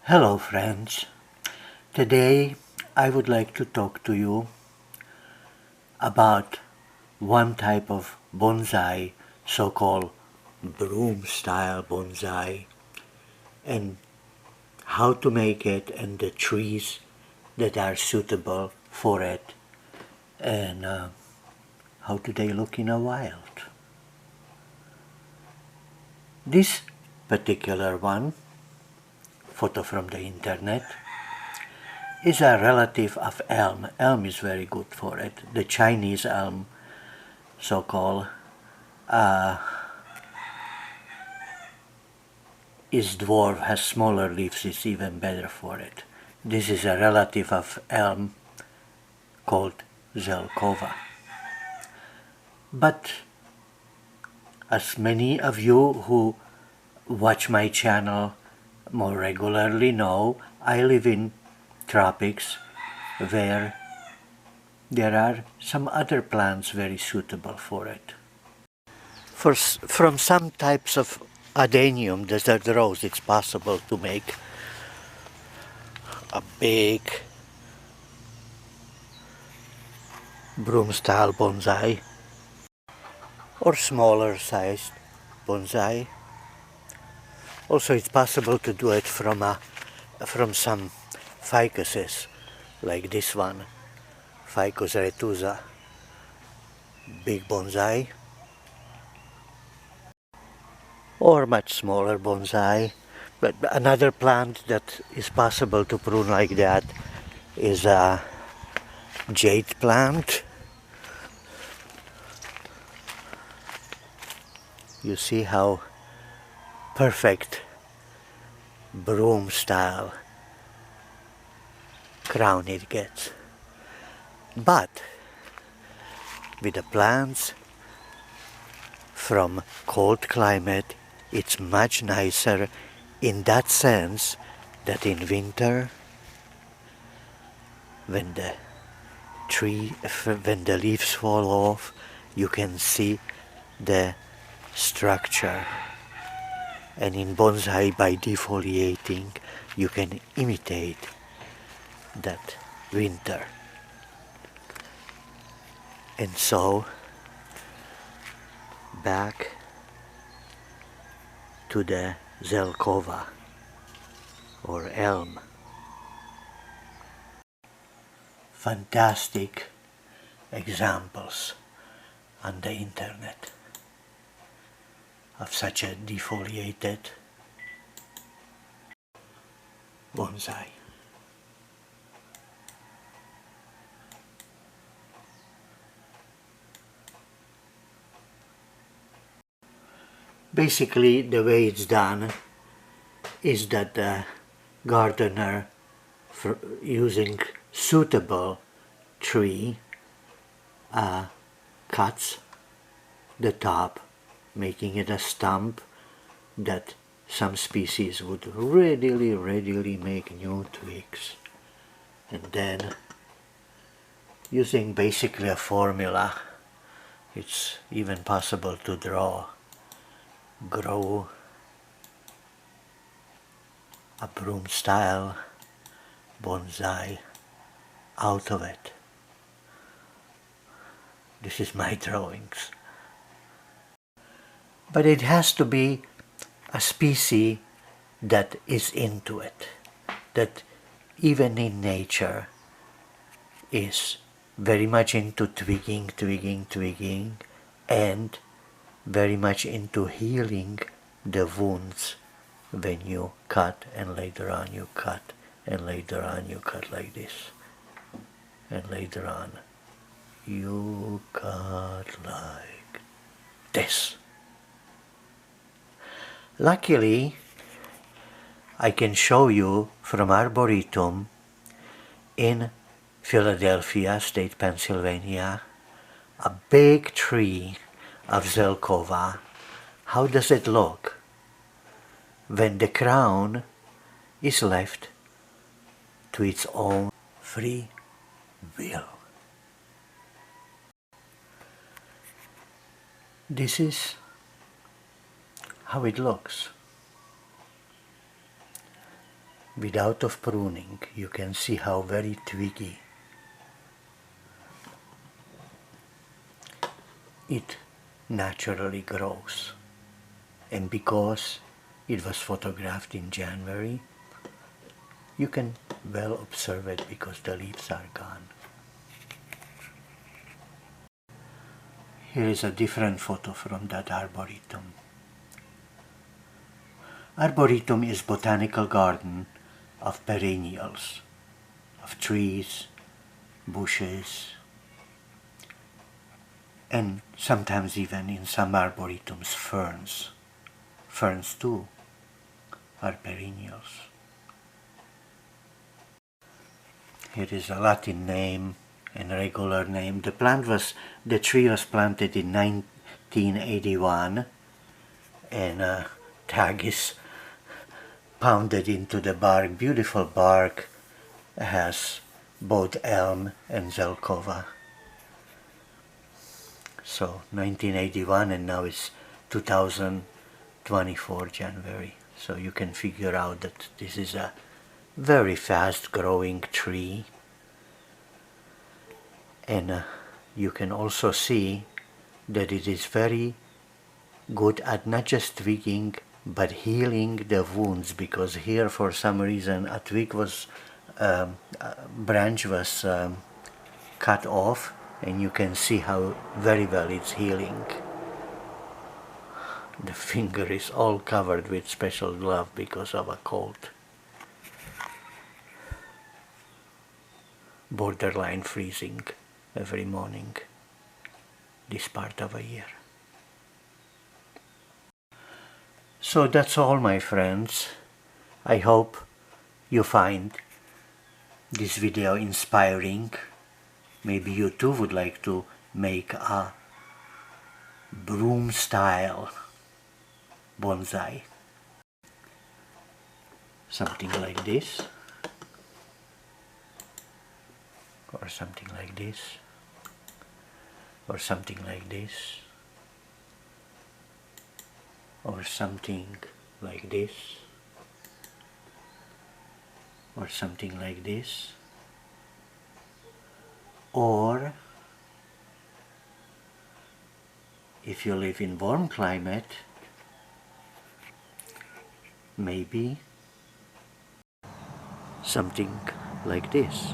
Hello friends, today I would like to talk to you about one type of bonsai, so-called broom style bonsai, and how to make it and the trees that are suitable for it, and how do they look in a wild. This particular one, photo from the internet, is a relative of elm. Elm is very good for it. The Chinese elm, so-called, is dwarf, has smaller leaves, is even better for it. This is a relative of elm called Zelkova. But as many of you who watch my channel more regularly know, I live in tropics where there are some other plants very suitable for it. From some types of Adenium, desert rose, it's possible to make a big broom style bonsai or smaller sized bonsai. Also, it's possible to do it from some ficuses, like this one, Ficus retusa, big bonsai, or much smaller bonsai. But another plant that is possible to prune like that is a jade plant. You see how perfect broom style crown it gets. But with the plants from cold climate, it's much nicer in that sense that in winter, when the leaves fall off, you can see the structure, and in bonsai, by defoliating, you can imitate that winter. And so back to the Zelkova or elm. Fantastic examples on the internet of such a defoliated bonsai. Basically, the way it's done is that the gardener, using suitable tree, cuts the top, making it a stump that some species would readily make new twigs. And then, using basically a formula, it's even possible to grow a broom style bonsai out of it. This is my drawings. But it has to be a species that is into it, that even in nature is very much into twigging, and very much into healing the wounds when you cut, and later on you cut, and later on you cut like this, and later on you cut like this. Luckily, I can show you from Arboretum in Philadelphia, state Pennsylvania, a big tree of Zelkova. How does it look when the crown is left to its own free will? This is how it looks. without of pruning. You can see how very twiggy it naturally grows. And because it was photographed in January, you can well observe it because the leaves are gone. Here is a different photo from that arboretum. Arboretum is botanical garden of perennials, of trees, bushes, and sometimes even in some arboretums ferns. Ferns too are perennials. Here is a Latin name and regular name. The tree was planted in 1981, and a tag is pounded into the bark. Beautiful bark, has both elm and Zelkova. So 1981, and now it's 2024 January. So you can figure out that this is a very fast growing tree. And you can also see that it is very good at not just twigging but healing the wounds, because here for some reason a branch was cut off, and you can see how very well it's healing. The finger is all covered with special glove because of a cold. Borderline freezing every morning this part of a year. So that's all, my friends. I hope you find this video inspiring. Maybe you too would like to make a broom style bonsai. Something like this, or something like this, or something like this, or something like this, or something like this, or if you live in warm climate, maybe something like this.